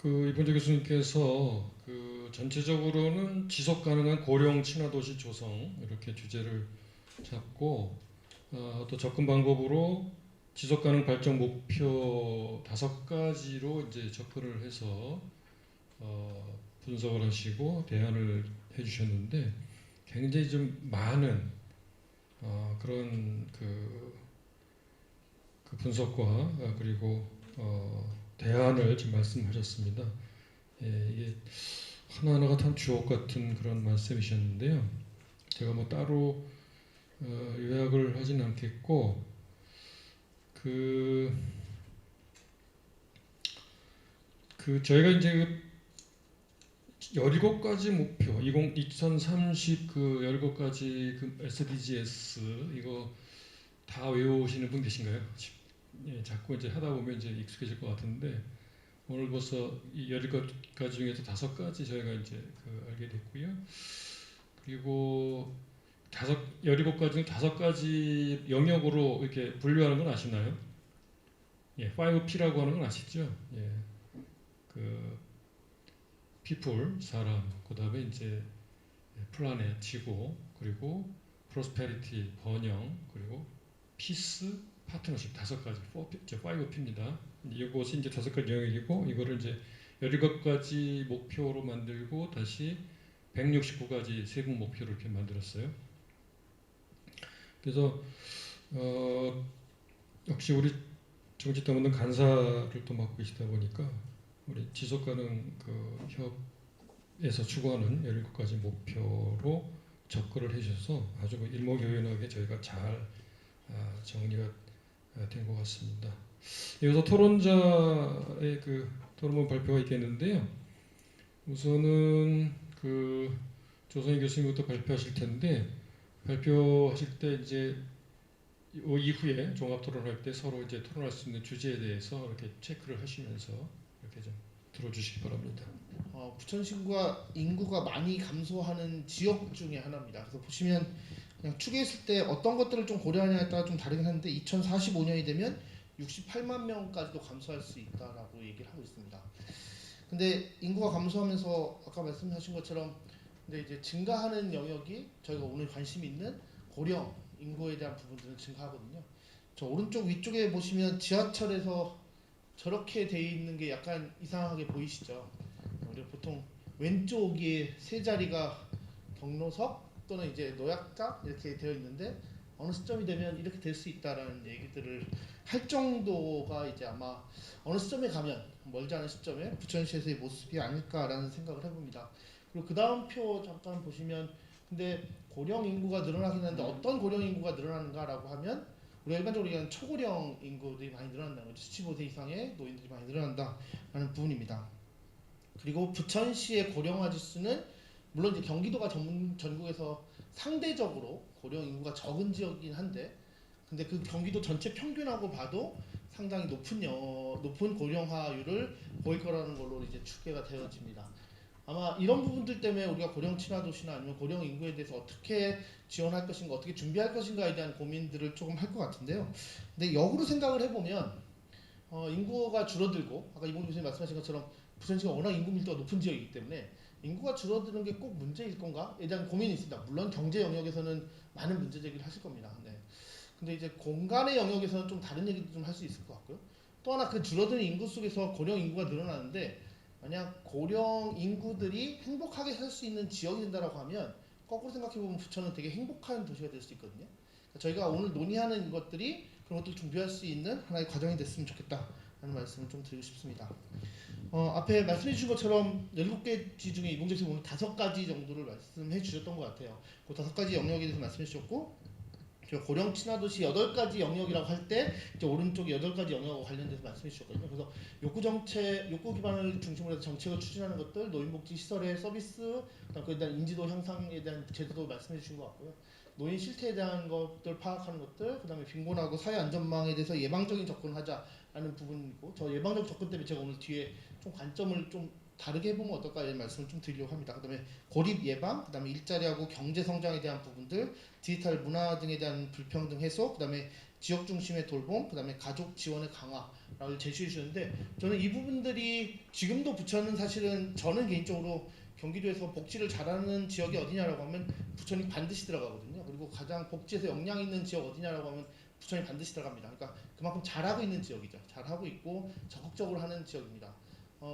이본재 교수님께서 전체적으로는 지속 가능한 고령 친화도시 조성 이렇게 주제를 잡고 또 접근 방법으로 지속 가능 발전 목표 5가지로 이제 접근을 해서 분석을 하시고 대안을 해주셨는데 굉장히 좀 많은 그런 그 분석과 그리고 대안을 지금 말씀하셨습니다. 예, 이게 하나하나가 참 주옥 같은 그런 말씀이셨는데요. 제가 뭐 따로 요약을 하진 않겠고 저희가 이제 17가지 목표 2030 17가지 SDGs 이거 다 외우시는 분 계신가요? 예, 자꾸 이제 하다 보면 이제 익숙해질 것 같은데 오늘 벌써 이 17가지 중에서 5가지 저희가 이제 알게 됐고요. 그리고 17가지 중 5가지 영역으로 이렇게 분류하는 건 아시나요? 예, 5P라고 하는 건 아시죠? 예, people, 사람, 그 다음에 이제 플라넷, 지구, 그리고 prosperity, 번영, 그리고 peace, 파트너십 5가지, 5P입니다. 이것이 이제 5가지 영역이고 이거를 이제 17가지 목표로 만들고 다시 169가지 세부 목표를 이렇게 만들었어요. 그래서 역시 우리 정치당원은 간사를 또 맡고 계시다 보니까 우리 지속가능 협에서 추구하는 17가지 목표로 접근을 해주셔서 아주 일목요연하게 저희가 잘 정리가 된 것 같습니다. 여기서 토론자의 토론문 발표가 있겠는데요. 우선은 조성희 교수님부터 발표하실 텐데 발표하실 때 이제 이후에 종합 토론할 때 서로 이제 토론할 수 있는 주제에 대해서 이렇게 체크를 하시면서 이렇게 좀 들어주시기 바랍니다. 부천시가 인구가 많이 감소하는 지역 중에 하나입니다. 그래서 보시면 그냥 추계했을 때 어떤 것들을 좀 고려하냐에 따라 좀 다르긴 한데 2045년이 되면 68만 명까지도 감소할 수 있다라고 얘기를 하고 있습니다. 근데 인구가 감소하면서 아까 말씀하신 것처럼 근데 이제 증가하는 영역이 저희가 오늘 관심 있는 고령 인구에 대한 부분들은 증가하거든요. 저 오른쪽 위쪽에 보시면 지하철에서 저렇게 돼 있는 게 약간 이상하게 보이시죠? 우리가 보통 왼쪽에 세 자리가 경로석 또는 이제 노약자 이렇게 되어 있는데 어느 시점이 되면 이렇게 될 수 있다라는 얘기들을 할 정도가 이제 아마 어느 시점에 가면 멀지 않은 시점에 부천시에서의 모습이 아닐까라는 생각을 해봅니다. 그리고 그 다음 표 잠깐 보시면 근데 고령 인구가 늘어나긴 하는데 어떤 고령 인구가 늘어나는가라고 하면 우리가 일반적으로 얘기하는 초고령 인구들이 많이 늘어난다는 거죠. 75세 이상의 노인들이 많이 늘어난다라는 부분입니다. 그리고 부천시의 고령화 지수는 물론 이제 경기도가 전국에서 상대적으로 고령 인구가 적은 지역이긴 한데 근데 그 경기도 전체 평균하고 봐도 상당히 높은 고령화율을 보일 거라는 걸로 이제 추계가 되어집니다. 아마 이런 부분들 때문에 우리가 고령 친화 도시나 아니면 고령 인구에 대해서 어떻게 지원할 것인가, 어떻게 준비할 것인가에 대한 고민들을 조금 할 것 같은데요. 근데 역으로 생각을 해보면 인구가 줄어들고 아까 이봉 교수님 말씀하신 것처럼 부천시가 워낙 인구 밀도가 높은 지역이기 때문에 인구가 줄어드는 게 꼭 문제일 건가에 대한 고민이 있습니다. 물론 경제 영역에서는 많은 문제 제기를 하실 겁니다. 네. 근데 이제 공간의 영역에서는 좀 다른 얘기도 좀 할 수 있을 것 같고요. 또 하나 그 줄어드는 인구 속에서 고령 인구가 늘어나는데 만약 고령 인구들이 행복하게 살 수 있는 지역이 된다라고 하면 거꾸로 생각해보면 부천은 되게 행복한 도시가 될 수 있거든요. 그러니까 저희가 오늘 논의하는 것들이 그런 것들을 준비할 수 있는 하나의 과정이 됐으면 좋겠다라는 말씀을 좀 드리고 싶습니다. 앞에 말씀해 주신 것처럼 17가지 중에 이봉재 선생님 오늘 5가지 정도를 말씀해 주셨던 것 같아요. 그 5가지 영역에 대해서 말씀해 주셨고 고령 친화도시 8가지 영역이라고 할 때 이제 오른쪽에 8가지 영역하고 관련돼서 말씀해 주셨거든요. 그래서 욕구 기반을 중심으로 해서 정책을 추진하는 것들, 노인복지 시설의 서비스, 그다음에 대한 인지도 향상에 대한 제도도 말씀해 주신 것 같고요. 노인 실태에 대한 것들 파악하는 것들, 그다음에 빈곤하고 사회 안전망에 대해서 예방적인 접근을 하자라는 부분이고 저 예방적 접근 때문에 제가 오늘 뒤에 좀 관점을 좀 다르게 해보면 어떨까 이런 말씀을 좀 드리려고 합니다. 그다음에 고립 예방, 그다음에 일자리하고 경제 성장에 대한 부분들, 디지털 문화 등에 대한 불평등 해소, 그다음에 지역 중심의 돌봄, 그다음에 가족 지원의 강화라고 제시해 주셨는데 저는 이 부분들이 지금도 부천은 사실은 저는 개인적으로 경기도에서 복지를 잘하는 지역이 어디냐라고 하면 부천이 반드시 들어가거든요. 그리고 가장 복지에서 역량 있는 지역 어디냐라고 하면 부천이 반드시 들어갑니다. 그러니까 그만큼 잘하고 있는 지역이죠. 잘하고 있고 적극적으로 하는 지역입니다.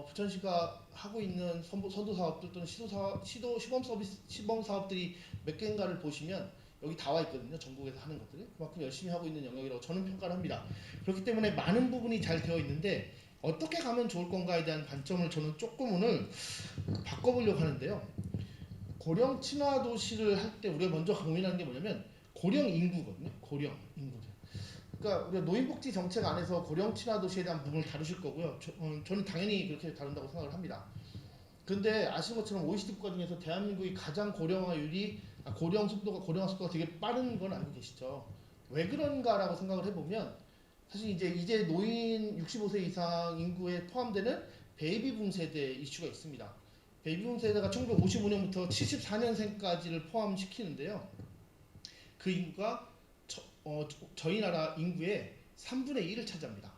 부천시가 하고 있는 선도 사업들 또는 시범 사업들이 몇 개인가를 보시면 여기 다 와 있거든요. 전국에서 하는 것들이 그만큼 열심히 하고 있는 영역이라고 저는 평가를 합니다. 그렇기 때문에 많은 부분이 잘 되어 있는데 어떻게 가면 좋을 건가에 대한 관점을 저는 조금 오늘 바꿔보려고 하는데요. 고령 친화 도시를 할 때 우리가 먼저 고민하는 게 뭐냐면 고령 인구거든요. 고령 인구들. 그러니까 우리가 노인복지 정책 안에서 고령 친화 도시에 대한 부분을 다루실 거고요. 저는 당연히 그렇게 다룬다고 생각을 합니다. 그런데 아시는 것처럼 OECD 국가 중에서 대한민국이 가장 고령화율이 고령화 속도가 되게 빠른 건 알고 계시죠? 왜 그런가라고 생각을 해보면 사실 이제 노인 65세 이상 인구에 포함되는 베이비붐 세대 이슈가 있습니다. 베이비붐 세대가 1955년부터 74년생까지를 포함시키는데요. 그 인구가 저희 나라 인구의 3분의 1을 차지합니다.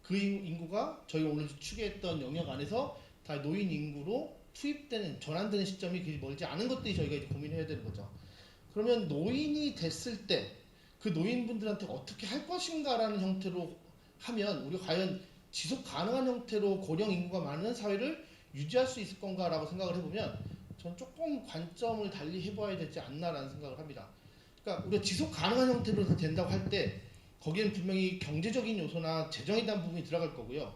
그 인구가 저희가 오늘 추계했던 영역 안에서 다 노인 인구로 투입되는 전환되는 시점이 그리 멀지 않은 것들이 저희가 이제 고민해야 되는 거죠. 그러면 노인이 됐을 때 그 노인분들한테 어떻게 할 것인가라는 형태로 하면 우리가 과연 지속 가능한 형태로 고령 인구가 많은 사회를 유지할 수 있을 건가라고 생각을 해보면 전 조금 관점을 달리 해봐야 되지 않나라는 생각을 합니다. 그러니까 우리가 지속 가능한 형태로 된다고 할 때 거기에는 분명히 경제적인 요소나 재정에 대한 부분이 들어갈 거고요.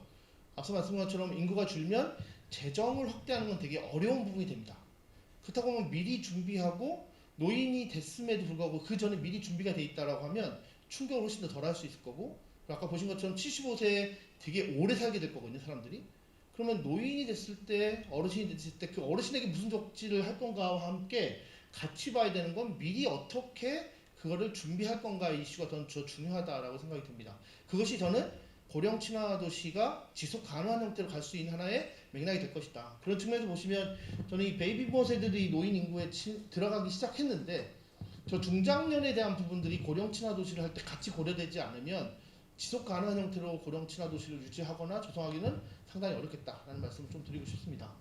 앞서 말씀드린 것처럼 인구가 줄면 재정을 확대하는 건 되게 어려운 부분이 됩니다. 그렇다고 하면 미리 준비하고 노인이 됐음에도 불구하고 그 전에 미리 준비가 돼 있다라고 하면 충격을 훨씬 더 덜 할 수 있을 거고 아까 보신 것처럼 75세에 되게 오래 살게 될 거거든요, 사람들이. 그러면 노인이 됐을 때, 어르신이 됐을 때 그 어르신에게 무슨 복지를 할 건가와 함께 같이 봐야 되는 건 미리 어떻게 그거를 준비할 건가의 이슈가 더 중요하다라고 생각이 듭니다. 그것이 저는 고령 친화 도시가 지속 가능한 형태로 갈 수 있는 하나의 맥락이 될 것이다. 그런 측면에서 보시면 저는 이 베이비부머 세대들이 노인 인구에 들어가기 시작했는데 저 중장년에 대한 부분들이 고령 친화 도시를 할 때 같이 고려되지 않으면 지속 가능한 형태로 고령 친화 도시를 유지하거나 조성하기는 상당히 어렵겠다라는 말씀을 좀 드리고 싶습니다.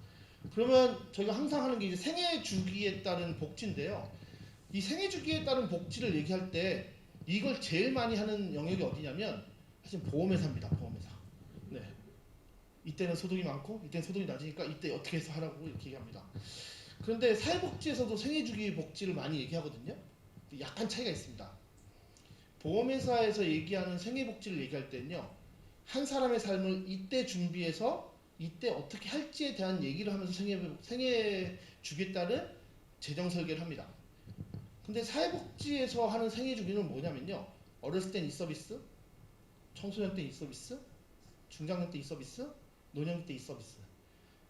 그러면 저희가 항상 하는 게 이제 생애 주기에 따른 복지인데요. 이 생애 주기에 따른 복지를 얘기할 때 이걸 제일 많이 하는 영역이 어디냐면 사실 보험회사입니다. 보험회사. 네. 이때는 소득이 많고 이때는 소득이 낮으니까 이때 어떻게 해서 하라고 이렇게 얘기합니다. 그런데 사회복지에서도 생애 주기 복지를 많이 얘기하거든요. 약간 차이가 있습니다. 보험회사에서 얘기하는 생애복지를 얘기할 때는요. 한 사람의 삶을 이때 준비해서 이때 어떻게 할지에 대한 얘기를 하면서 생애 주기에 따른 재정 설계를 합니다. 근데 사회복지에서 하는 생애 주기는 뭐냐면요. 어렸을 땐 이 서비스, 청소년 때 이 서비스, 중장년 때 이 서비스, 노년 때 이 서비스.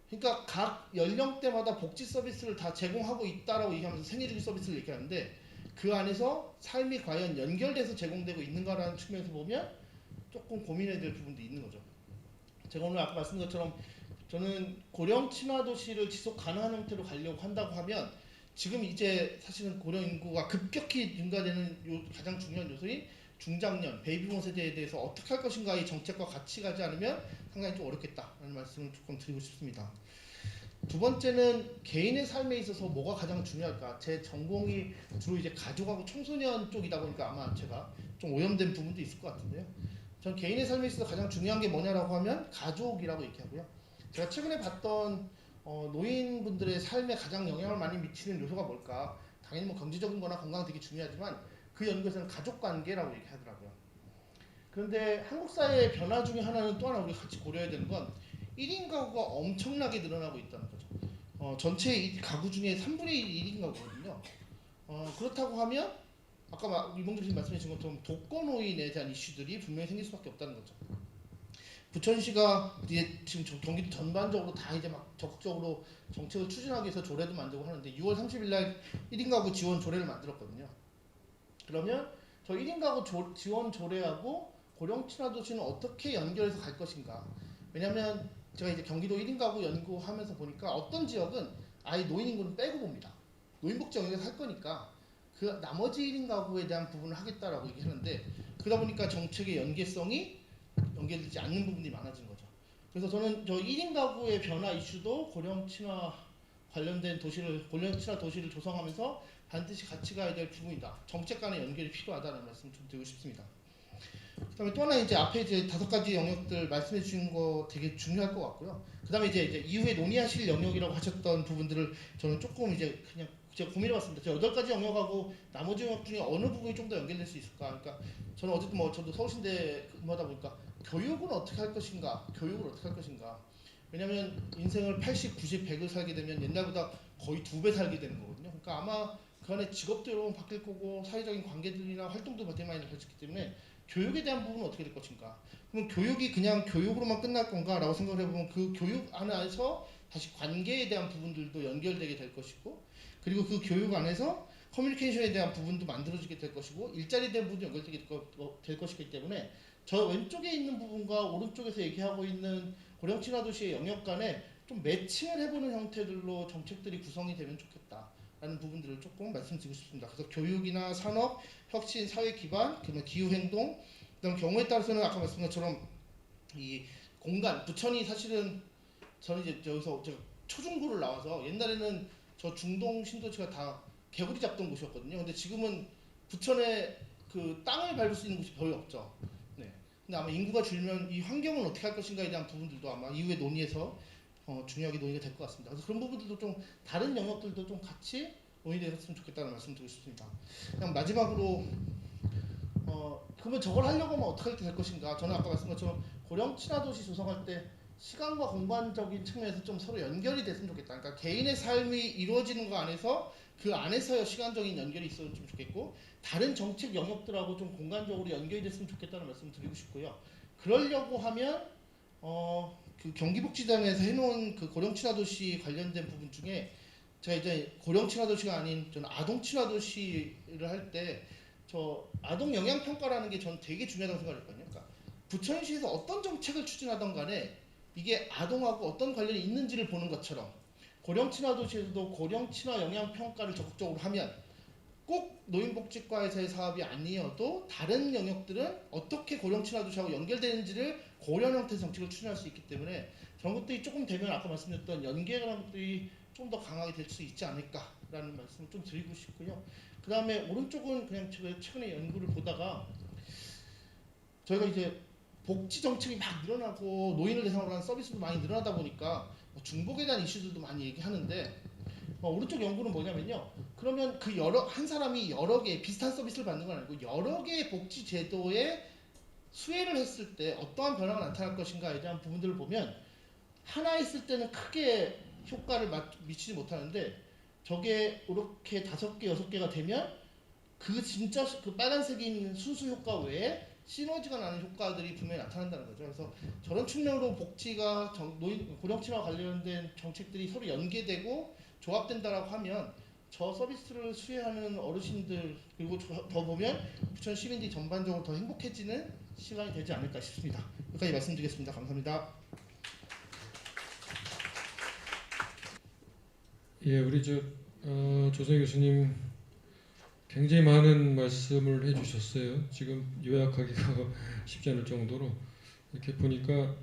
그러니까 각 연령대마다 복지 서비스를 다 제공하고 있다라고 얘기하면서 생애주기 서비스를 얘기하는데 그 안에서 삶이 과연 연결돼서 제공되고 있는가라는 측면에서 보면 조금 고민해야 될 부분도 있는 거죠. 제가 오늘 아까 말씀드린 것처럼 저는 고령 친화 도시를 지속 가능한 형태로 가려고 한다고 하면 지금 이제 사실은 고령 인구가 급격히 증가되는 가장 중요한 요소인 중장년, 베이비붐 세대에 대해서 어떻게 할 것인가의 정책과 같이 가지 않으면 상당히 좀 어렵겠다라는 말씀을 조금 드리고 싶습니다. 두 번째는 개인의 삶에 있어서 뭐가 가장 중요할까? 제 전공이 주로 이제 가족하고 청소년 쪽이다 보니까 아마 제가 좀 오염된 부분도 있을 것 같은데요. 전 개인의 삶에 있어서 가장 중요한 게 뭐냐라고 하면 가족이라고 얘기하고요. 제가 최근에 봤던 노인분들의 삶에 가장 영향을 많이 미치는 요소가 뭘까? 당연히 뭐 경제적인 거나 건강 되게 중요하지만 그 연구에서는 가족 관계라고 얘기하더라고요. 그런데 한국 사회의 변화 중에 하나는 또 하나 우리가 같이 고려해야 되는 건 1인 가구가 엄청나게 늘어나고 있다는 거죠. 전체 가구 중에 3분의 1이 1인 가구거든요. 그렇다고 하면 아까 이봉규 교수님 말씀해 주신 것처럼 독거노인에 대한 이슈들이 분명히 생길 수밖에 없다는 거죠. 부천시가 이제 지금 경기도 전반적으로 다 이제 막 적극적으로 정책을 추진하기 위해서 조례도 만들고 하는데 6월 30일 날 1인 가구 지원 조례를 만들었거든요. 그러면 저 1인 가구 지원 조례하고 고령 친화 도시는 어떻게 연결해서 갈 것인가? 왜냐하면 제가 이제 경기도 1인 가구 연구하면서 보니까 어떤 지역은 아예 노인 인구는 빼고 봅니다. 노인복지 영역에서 할 거니까 그 나머지 1인 가구에 대한 부분을 하겠다라고 얘기하는데 그러다 보니까 정책의 연계성이 연계되지 않는 부분이 많아진 거죠. 그래서 저는 저 1인 가구의 변화 이슈도 고령 친화 관련된 고령 친화 도시를 조성하면서 반드시 같이 가야 될 부분이다. 정책 간의 연결이 필요하다는 말씀 좀 드리고 싶습니다. 그다음에 또 하나 이제 앞에 이제 5가지 영역들 말씀해 주신 거 되게 중요할 것 같고요. 그다음에 이제 이후에 논의하실 영역이라고 하셨던 부분들을 저는 조금 이제 그냥 제가 고민해봤습니다. 저 8가지 영역하고 나머지 영역 중에 어느 부분이 좀 더 연결될 수 있을까? 그러니까 저는 어쨌든 뭐 저도 서울신대 근무하다 보니까 교육은 어떻게 할 것인가? 교육을 어떻게 할 것인가? 왜냐하면 인생을 80, 90, 100을 살게 되면 옛날보다 거의 2배 살게 되는 거거든요. 그러니까 아마 그 안에 직업도 여러 번 바뀔 거고 사회적인 관계들이나 활동도 되게 많이 달라졌기 때문에 교육에 대한 부분은 어떻게 될 것인가? 그럼 교육이 그냥 교육으로만 끝날 건가라고 생각을 해보면 그 교육 안에서 다시 관계에 대한 부분들도 연결되게 될 것이고 그리고 그 교육 안에서 커뮤니케이션에 대한 부분도 만들어지게 될 것이고 일자리에 대한 부분도 연결되게 될 것이기 때문에 저 왼쪽에 있는 부분과 오른쪽에서 얘기하고 있는 고령 친화 도시의 영역 간에 좀 매칭을 해보는 형태들로 정책들이 구성이 되면 좋겠다라는 부분들을 조금 말씀드리고 싶습니다. 그래서 교육이나 산업, 혁신, 사회 기반, 그다음에 기후 행동, 그다음 경우에 따라서는 아까 말씀드린 것처럼 이 공간, 부천이 사실은 저는 이제 여기서 제가 초중고를 나와서 옛날에는 저 중동 신도시가 다 개구리 잡던 곳이었거든요. 근데 지금은 부천에 그 땅을 밟을 수 있는 곳이 별로 없죠. 네. 근데 아마 인구가 줄면 이 환경을 어떻게 할 것인가에 대한 부분들도 아마 이후에 논의해서 중요하게 논의가 될 것 같습니다. 그래서 그런 부분들도 좀 다른 영역들도 좀 같이 논의됐으면 좋겠다는 말씀드리고 싶습니다. 그냥 마지막으로 그러면 저걸 하려고 하면 어떻게 될 것인가? 저는 아까 말씀드린 것처럼 고령 친화 도시 조성할 때 시간과 공간적인 측면에서 좀 서로 연결이 됐으면 좋겠다. 그러니까 개인의 삶이 이루어지는 거 안에서 그 안에서의 시간적인 연결이 있었으면 좋겠고 다른 정책 영역들하고 좀 공간적으로 연결이 됐으면 좋겠다는 말씀을 드리고 싶고요. 그러려고 하면 그 경기복지단에서 해놓은 그 고령 친화 도시 관련된 부분 중에 제가 이제 고령 친화 도시가 아닌 저는 아동 친화 도시를 할 때 저 아동 영향 평가라는 게 저는 되게 중요하다고 생각했거든요. 그러니까 부천시에서 어떤 정책을 추진하던 간에 이게 아동하고 어떤 관련이 있는지를 보는 것처럼 고령 친화 도시에서도 고령 친화 영향 평가를 적극적으로 하면 꼭 노인복지과에서의 사업이 아니어도 다른 영역들은 어떻게 고령 친화 도시하고 연결되는지를 고려한 형태의 정책을 추진할 수 있기 때문에 그런 것들이 조금 되면 아까 말씀드렸던 연계라는 것들이 좀 더 강하게 될 수 있지 않을까라는 말씀을 좀 드리고 싶고요. 그 다음에 오른쪽은 그냥 제가 최근에 연구를 보다가 저희가 이제 복지 정책이 막 늘어나고 노인을 대상으로 하는 서비스도 많이 늘어나다 보니까 중복에 대한 이슈들도 많이 얘기하는데 오른쪽 연구는 뭐냐면요. 그러면 그 한 사람이 여러 개 비슷한 서비스를 받는 건 아니고 여러 개의 복지 제도에 수혜를 했을 때 어떠한 변화가 나타날 것인가에 대한 부분들을 보면 하나 있을 때는 크게 효과를 미치지 못하는데 저게 이렇게 5개, 6개가 되면 그 진짜 그 빨간색인 순수 효과 외에 시너지가 나는 효과들이 분명히 나타난다는 거죠. 그래서 저런 측면으로 복지가 고령 친화 관련된 정책들이 서로 연계되고 조합된다라고 하면 저 서비스를 수혜하는 어르신들 그리고 더 보면 부천 시민들이 전반적으로 더 행복해지는 시간이 되지 않을까 싶습니다. 여기까지 말씀드리겠습니다. 감사합니다. 예, 우리 조성희 교수님 굉장히 많은 말씀을 해주셨어요. 지금 요약하기가 쉽지 않을 정도로 이렇게 보니까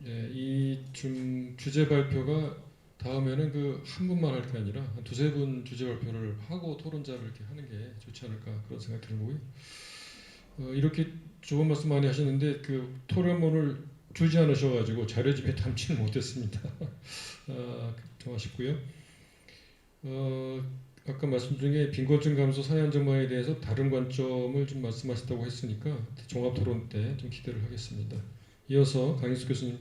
이 주제 발표가 다음에는 그 한 분만 할 게 아니라 한 2-3분 주제 발표를 하고 토론자를 이렇게 하는 게 좋지 않을까 그런 생각이 들고요. 이렇게 좋은 말씀 많이 하셨는데 그 토론문을 줄지 않으셔가지고 자료집에 담지는 못했습니다. 좀 아쉽고요. 아까 말씀 중에 빈곤층 감소 사회 안정망에 대해서 다른 관점을 좀 말씀하셨다고 했으니까 종합 토론 때 좀 기대를 하겠습니다. 이어서 강인숙 교수님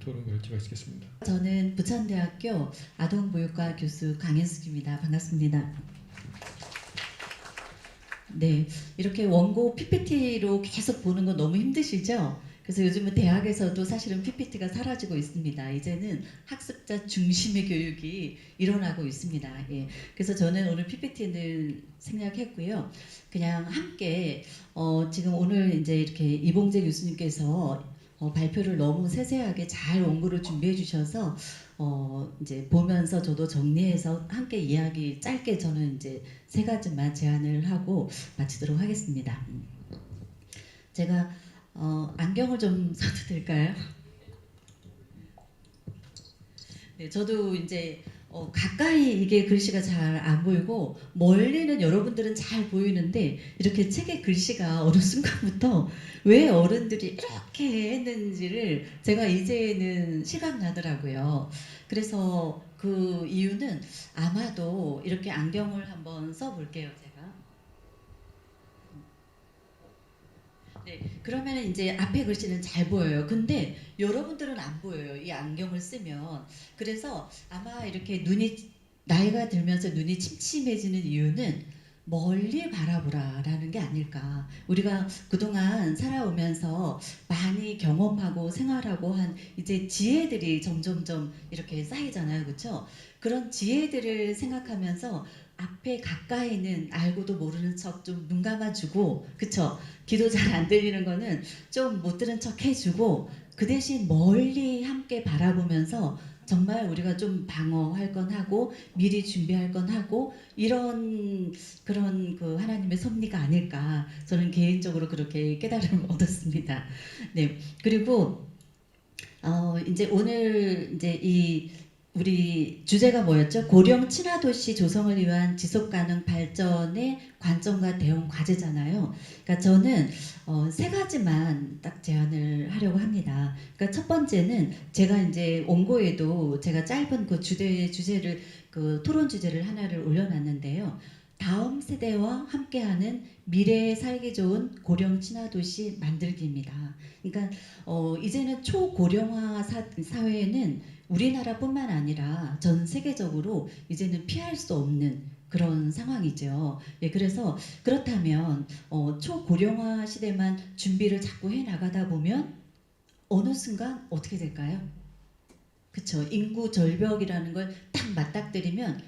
토론 열지 마시겠습니다. 저는 부천대학교 아동보육과 교수 강인숙입니다. 반갑습니다. 네, 이렇게 원고 PPT로 계속 보는 거 너무 힘드시죠? 그래서 요즘은 대학에서도 사실은 PPT가 사라지고 있습니다. 이제는 학습자 중심의 교육이 일어나고 있습니다. 예. 그래서 저는 오늘 PPT를 생략했고요. 그냥 함께 지금 오늘 이제 이렇게 이봉재 교수님께서 발표를 너무 세세하게 잘 원고를 준비해 주셔서 이제 보면서 저도 정리해서 함께 이야기 짧게 저는 이제 세 가지만 제안을 하고 마치도록 하겠습니다. 제가 안경을 좀 써도 될까요? 네, 저도 이제 가까이 이게 글씨가 잘 안 보이고 멀리는 여러분들은 잘 보이는데 이렇게 책에 글씨가 어느 순간부터 왜 어른들이 이렇게 했는지를 제가 이제는 시각나더라고요. 그래서 그 이유는 아마도 이렇게 안경을 한번 써볼게요, 제가. 네, 그러면 이제 앞에 글씨는 잘 보여요. 근데 여러분들은 안 보여요. 이 안경을 쓰면. 그래서 아마 이렇게 나이가 들면서 눈이 침침해지는 이유는 멀리 바라보라라는 게 아닐까. 우리가 그동안 살아오면서 많이 경험하고 생활하고 한 이제 지혜들이 점점점 이렇게 쌓이잖아요. 그렇죠? 그런 지혜들을 생각하면서 앞에 가까이는 알고도 모르는 척 좀 눈 감아주고, 그쵸? 귀도 잘 안 들리는 거는 좀 못 들은 척 해주고, 그 대신 멀리 함께 바라보면서 정말 우리가 좀 방어할 건 하고 미리 준비할 건 하고 이런 그런 그 하나님의 섭리가 아닐까 저는 개인적으로 그렇게 깨달음을 얻었습니다. 네, 그리고 이제 오늘 이제 이 우리 주제가 뭐였죠? 고령 친화도시 조성을 위한 지속가능 발전의 관점과 대응 과제잖아요. 그러니까 저는 세 가지만 딱 제안을 하려고 합니다. 그러니까 첫 번째는 제가 이제 원고에도 제가 짧은 그 주제를 그 토론 주제를 하나를 올려놨는데요. 다음 세대와 함께하는 미래에 살기 좋은 고령 친화도시 만들기입니다. 그러니까 이제는 초고령화 사회에는 우리나라뿐만 아니라 전 세계적으로 이제는 피할 수 없는 그런 상황이죠. 예, 그래서 그렇다면 초고령화 시대만 준비를 자꾸 해 나가다 보면 어느 순간 어떻게 될까요? 그쵸? 인구 절벽이라는 걸 딱 맞닥뜨리면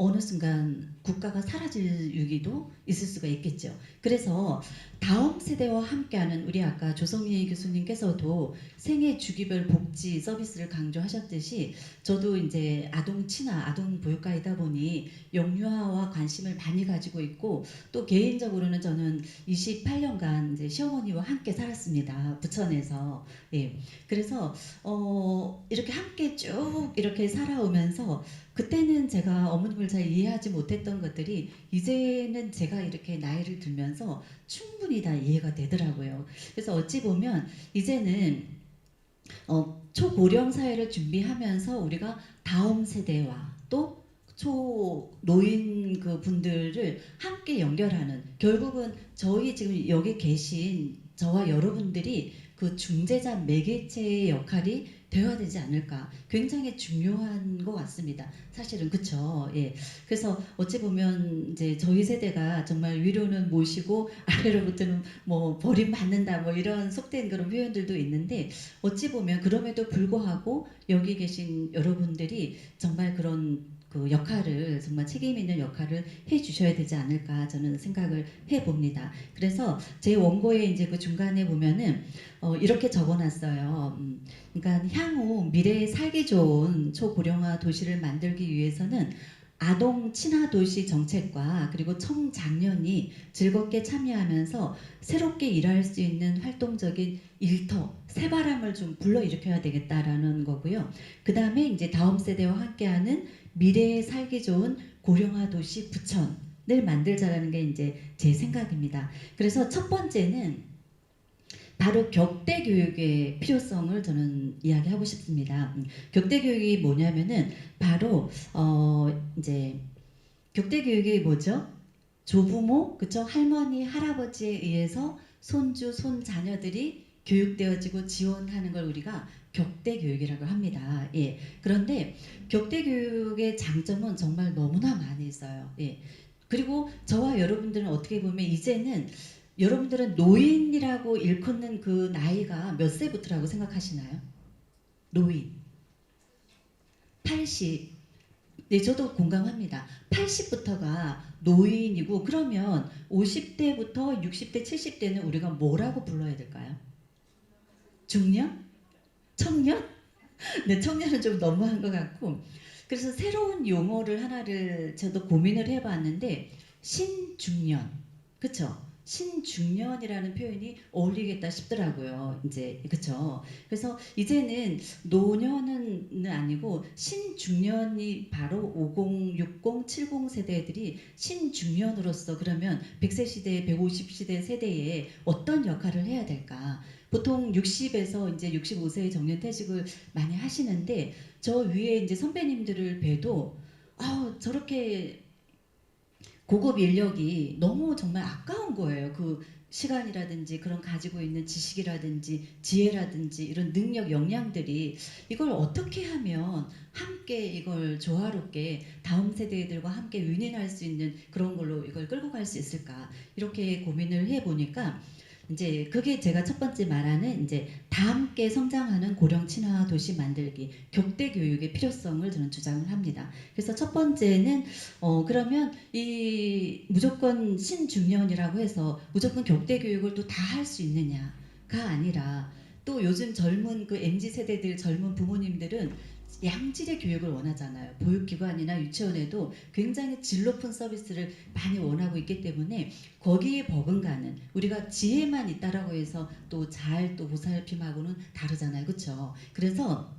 어느 순간 국가가 사라질 위기도 있을 수가 있겠죠. 그래서 다음 세대와 함께하는 우리 아까 조성희 교수님께서도 생애 주기별 복지 서비스를 강조하셨듯이 저도 이제 아동 친화, 아동 보육가이다 보니 영유아와 관심을 많이 가지고 있고 또 개인적으로는 저는 28년간 이제 시어머니와 함께 살았습니다. 부천에서. 예. 그래서 이렇게 함께 쭉 이렇게 살아오면서 그때는 제가 어머님을 잘 이해하지 못했던 것들이 이제는 제가 이렇게 나이를 들면서 충분히 다 이해가 되더라고요. 그래서 어찌 보면 이제는 초고령 사회를 준비하면서 우리가 다음 세대와 또 초노인 그 분들을 함께 연결하는 결국은 저희 지금 여기 계신 저와 여러분들이 그 중재자 매개체의 역할이 되어야 되지 않을까. 굉장히 중요한 것 같습니다. 사실은 그쵸. 예. 그래서 어찌 보면 이제 저희 세대가 정말 위로는 모시고 아래로부터는 뭐 버림받는다 뭐 이런 속된 그런 표현들도 있는데 어찌 보면 그럼에도 불구하고 여기 계신 여러분들이 정말 그런 그 역할을 정말 책임 있는 역할을 해 주셔야 되지 않을까 저는 생각을 해 봅니다. 그래서 제 원고에 이제 그 중간에 보면은 이렇게 적어놨어요. 그러니까 향후 미래에 살기 좋은 초고령화 도시를 만들기 위해서는 아동 친화 도시 정책과 그리고 청장년이 즐겁게 참여하면서 새롭게 일할 수 있는 활동적인 일터, 새바람을 좀 불러일으켜야 되겠다라는 거고요. 그 다음에 이제 다음 세대와 함께하는 미래에 살기 좋은 고령화 도시 부천을 만들자라는 게 이제 제 생각입니다. 그래서 첫 번째는 바로 격대 교육의 필요성을 저는 이야기하고 싶습니다. 격대 교육이 뭐냐면은 바로 이제 격대 교육이 뭐죠? 조부모, 그쵸? 할머니, 할아버지에 의해서 손주, 손자녀들이 교육되어지고 지원하는 걸 우리가 격대 교육이라고 합니다. 예. 그런데 격대 교육의 장점은 정말 너무나 많이 있어요. 예. 그리고 저와 여러분들은 어떻게 보면 이제는 여러분들은 노인이라고 일컫는 그 나이가 몇 세부터라고 생각하시나요? 노인. 80. 네, 저도 공감합니다. 80부터가 노인이고 그러면 50대부터 60대, 70대는 우리가 뭐라고 불러야 될까요? 중년? 청년? 네, 청년은 좀 너무한 것 같고 그래서 새로운 용어를 하나를 저도 고민을 해봤는데 신중년, 그쵸? 신중년이라는 표현이 어울리겠다 싶더라고요. 이제 그쵸? 그래서 이제는 노년은 아니고 신중년이 바로 50, 60, 70 세대들이 신중년으로서 그러면 100세 시대, 150시대 세대에 어떤 역할을 해야 될까? 보통 60에서 이제 65세에 정년퇴직을 많이 하시는데 저 위에 이제 선배님들을 봬도 저렇게 고급 인력이 너무 정말 아까운 거예요. 그 시간이라든지 그런 가지고 있는 지식이라든지 지혜라든지 이런 능력 역량들이 이걸 어떻게 하면 함께 이걸 조화롭게 다음 세대들과 함께 윈윈할 수 있는 그런 걸로 이걸 끌고 갈 수 있을까 이렇게 고민을 해보니까 이제 그게 제가 첫 번째 말하는 이제 다 함께 성장하는 고령 친화 도시 만들기 격대 교육의 필요성을 저는 주장을 합니다. 그래서 첫 번째는 그러면 이 무조건 신중년이라고 해서 무조건 격대 교육을 또 다 할 수 있느냐가 아니라 또 요즘 젊은 그 MZ 세대들 젊은 부모님들은 양질의 교육을 원하잖아요. 보육기관이나 유치원에도 굉장히 질 높은 서비스를 많이 원하고 있기 때문에 거기에 버금가는 우리가 지혜만 있다라고 해서 또 잘 또 보살핌하고는 다르잖아요. 그렇죠? 그래서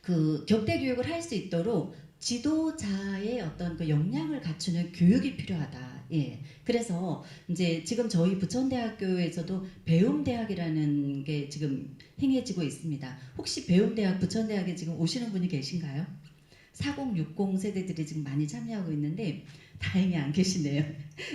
그 격대 교육을 할 수 있도록 지도자의 어떤 그 역량을 갖추는 교육이 필요하다. 예. 그래서 이제 지금 저희 부천대학교에서도 배움대학이라는 게 지금 행해지고 있습니다. 혹시 배움대학, 부천대학에 지금 오시는 분이 계신가요? 40, 60 세대들이 지금 많이 참여하고 있는데 다행히 안 계시네요.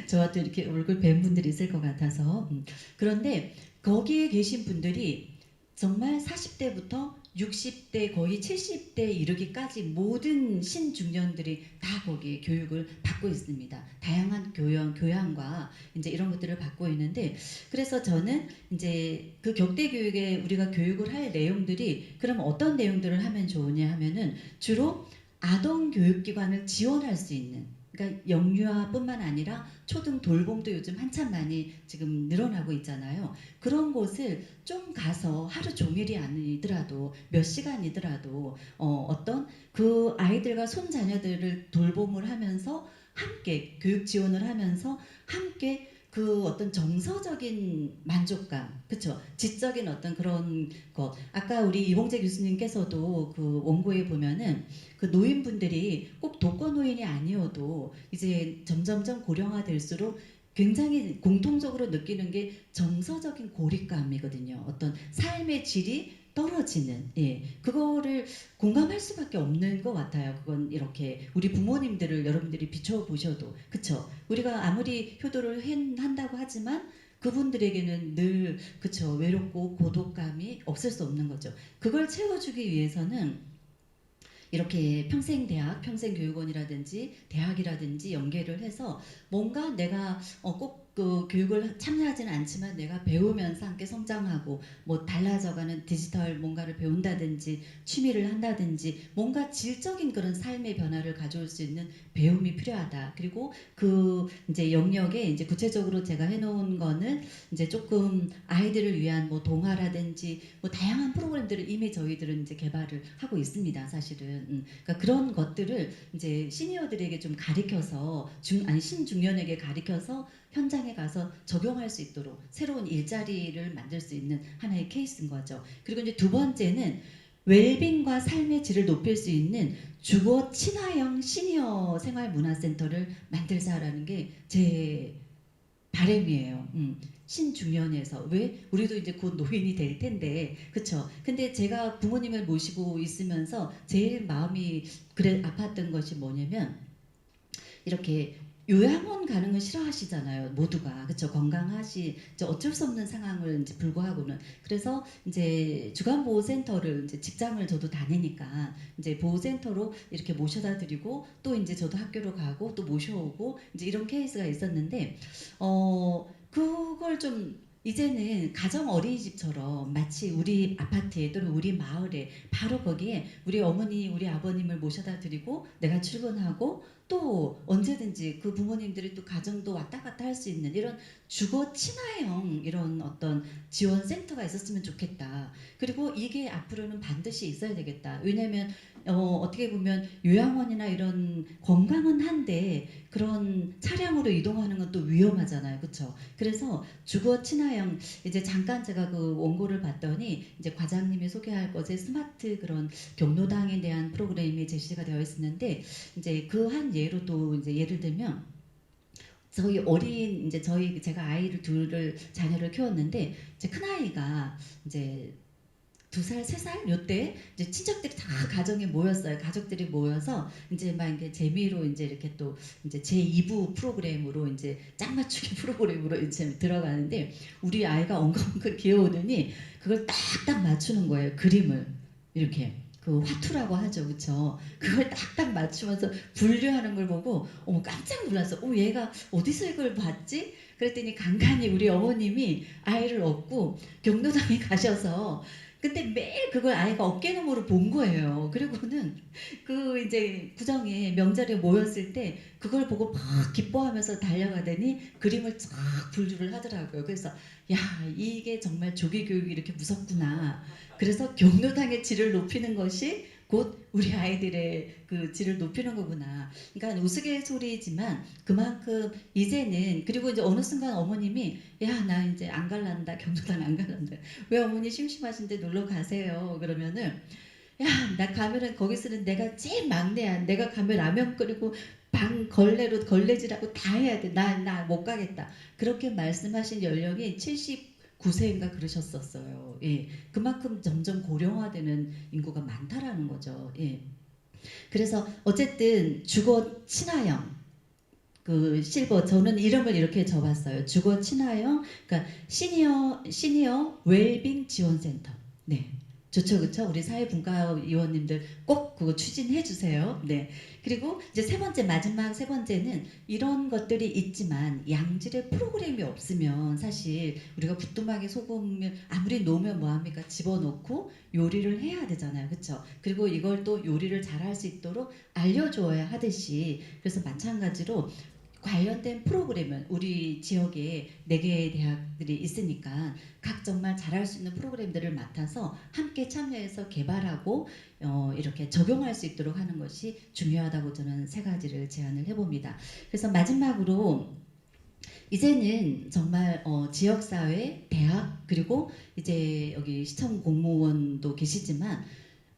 저와도 이렇게 얼굴 뵌 분들이 있을 것 같아서. 그런데 거기에 계신 분들이 정말 40대부터 60대 거의 70대 이르기까지 모든 신중년들이 다 거기에 교육을 받고 있습니다. 다양한 교양과 이제 이런 것들을 받고 있는데 그래서 저는 이제 그 격대 교육에 우리가 교육을 할 내용들이 그럼 어떤 내용들을 하면 좋으냐 하면은 주로 아동 교육기관을 지원할 수 있는 그러니까 영유아뿐만 아니라 초등 돌봄도 요즘 한참 많이 지금 늘어나고 있잖아요. 그런 곳을 좀 가서 하루 종일이 아니더라도 몇 시간이더라도 어떤 그 아이들과 손자녀들을 돌봄을 하면서 함께 교육 지원을 하면서 함께 그 어떤 정서적인 만족감, 그렇죠? 지적인 어떤 그런 것. 아까 우리 이봉재 교수님께서도 그 원고에 보면은 그 노인분들이 꼭 독거 노인이 아니어도 이제 점점점 고령화될수록 굉장히 공통적으로 느끼는 게 정서적인 고립감이거든요. 어떤 삶의 질이 떨어지는, 예, 그거를 공감할 수밖에 없는 것 같아요. 그건 이렇게 우리 부모님들을 여러분들이 비춰보셔도, 그쵸? 우리가 아무리 효도를 한다고 하지만 그분들에게는 늘, 그쵸? 외롭고 고독감이 없을 수 없는 거죠. 그걸 채워주기 위해서는 이렇게 평생대학, 평생교육원이라든지 대학이라든지 연계를 해서 뭔가 내가 꼭 그 교육을 참여하지는 않지만 내가 배우면서 함께 성장하고 뭐 달라져가는 디지털 뭔가를 배운다든지 취미를 한다든지 뭔가 질적인 그런 삶의 변화를 가져올 수 있는 배움이 필요하다. 그리고 그 이제 영역에 이제 구체적으로 제가 해놓은 거는 이제 조금 아이들을 위한 뭐 동화라든지 뭐 다양한 프로그램들을 이미 저희들은 이제 개발을 하고 있습니다. 사실은 그러니까 그런 것들을 이제 시니어들에게 좀 가르쳐서 신중년에게 가르쳐서 현장에 가서 적용할 수 있도록 새로운 일자리를 만들 수 있는 하나의 케이스인 거죠. 그리고 이제 두 번째는 웰빙과 삶의 질을 높일 수 있는 주거 친화형 시니어 생활문화센터를 만들자라는 게 제 바람이에요. 신중년에서 왜 우리도 이제 곧 노인이 될 텐데 그쵸? 근데 제가 부모님을 모시고 있으면서 제일 마음이 그래 아팠던 것이 뭐냐면 이렇게 요양원 가는 건 싫어하시잖아요. 모두가. 그쵸? 건강하시, 어쩔 수 없는 상황을 이제 불구하고는. 그래서 이제 주간보호센터를 이제 직장을 저도 다니니까 이제 보호센터로 이렇게 모셔다 드리고 또 이제 저도 학교로 가고 또 모셔오고 이제 이런 케이스가 있었는데, 그걸 좀 이제는 가정 어린이집처럼 마치 우리 아파트에 또는 우리 마을에 바로 거기에 우리 어머니, 우리 아버님을 모셔다 드리고 내가 출근하고 또 언제든지 그 부모님들이 또 가정도 왔다 갔다 할 수 있는 이런 주거 친화형 이런 어떤 지원 센터가 있었으면 좋겠다. 그리고 이게 앞으로는 반드시 있어야 되겠다. 왜냐하면 어떻게 보면 요양원이나 이런 건강은 한데 그런 차량으로 이동하는 건 또 위험하잖아요, 그렇죠? 그래서 주거 친화형 이제 잠깐 제가 그 원고를 봤더니 이제 과장님이 소개할 것에 스마트 그런 경로당에 대한 프로그램이 제시가 되어 있었는데 이제 그 한 예로 또 이제 예를 들면. 저희 어린 이제 제가 아이를 둘을 자녀를 키웠는데 이제 큰 아이가 이제 2살, 3살 요때 이제 친척들이 다 가정에 모였어요. 가족들이 모여서 이제 막 이게 재미로 이제 이렇게 또 이제 제 2부 프로그램으로 이제 짝 맞추기 프로그램으로 이제 들어가는데 우리 아이가 엉금엉금 기어오더니 그걸 딱딱 맞추는 거예요. 그림을 이렇게. 그 화투라고 하죠, 그렇죠? 그걸 딱딱 맞추면서 분류하는 걸 보고 어머 깜짝 놀랐어. 얘가 어디서 이걸 봤지? 그랬더니 간간히 우리 어머님이 아이를 업고 경로당에 가셔서 근데 매일 그걸 아이가 어깨너머로 본 거예요. 그리고는 그 이제 구정에 명절에 모였을 때 그걸 보고 막 기뻐하면서 달려가더니 그림을 쫙 분류를 하더라고요. 그래서 야 이게 정말 조기 교육이 이렇게 무섭구나. 그래서 경로당의 질을 높이는 것이 곧 우리 아이들의 그 질을 높이는 거구나. 그러니까 우스갯소리지만 그만큼 이제는 그리고 이제 어느 순간 어머님이 야 나 이제 안 갈란다 경로당 안 갈란다. 왜 어머니 심심하신데 놀러 가세요. 그러면은 야 나 가면은 거기서는 내가 제일 막내야. 내가 가면 라면 끓이고 방 걸레로 걸레질하고 다 해야 돼. 나 못 가겠다. 그렇게 말씀하신 연령이 79세인가 그러셨었어요. 예. 그만큼 점점 고령화되는 인구가 많다라는 거죠. 예. 그래서 어쨌든 주거 친화형 그 실버 저는 이름을 이렇게 적었어요. 주거 친화형 그러니까 시니어 웰빙 지원센터. 네. 좋죠, 그렇죠? 우리 사회분과위원님들 꼭 그거 추진해 주세요. 네. 그리고 이제 마지막 세 번째는 이런 것들이 있지만 양질의 프로그램이 없으면 사실 우리가 부뚜막에 소금을 아무리 놓으면 뭐합니까? 집어넣고 요리를 해야 되잖아요, 그렇죠? 그리고 이걸 또 요리를 잘할 수 있도록 알려줘야 하듯이 그래서 마찬가지로. 관련된 프로그램은 우리 지역에 4개의 대학들이 있으니까 각 정말 잘할 수 있는 프로그램들을 맡아서 함께 참여해서 개발하고 이렇게 적용할 수 있도록 하는 것이 중요하다고 저는 3가지를 제안을 해봅니다. 그래서 마지막으로 이제는 정말 지역사회, 대학 그리고 이제 여기 시청 공무원도 계시지만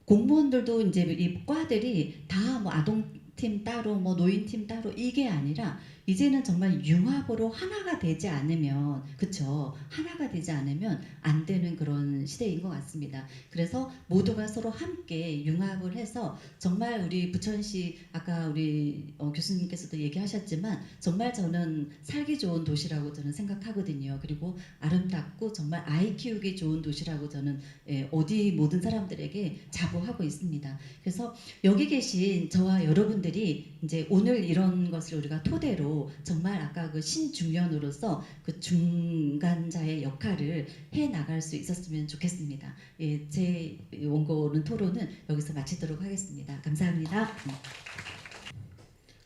공무원들도 이제 이 과들이 다 뭐 아동팀 따로 뭐 노인팀 따로 이게 아니라 이제는 정말 융합으로 하나가 되지 않으면 그쵸 하나가 되지 않으면 안 되는 그런 시대인 것 같습니다. 그래서 모두가 서로 함께 융합을 해서 정말 우리 부천시 아까 우리 교수님께서도 얘기하셨지만 정말 저는 살기 좋은 도시라고 저는 생각하거든요. 그리고 아름답고 정말 아이 키우기 좋은 도시라고 저는 어디 모든 사람들에게 자부하고 있습니다. 그래서 여기 계신 저와 여러분들이 이제 오늘 이런 것을 우리가 토대로 정말 아까 그 신중년으로서 그 중간자의 역할을 해 나갈 수 있었으면 좋겠습니다. 예, 제 원고는 토론은 여기서 마치도록 하겠습니다. 감사합니다.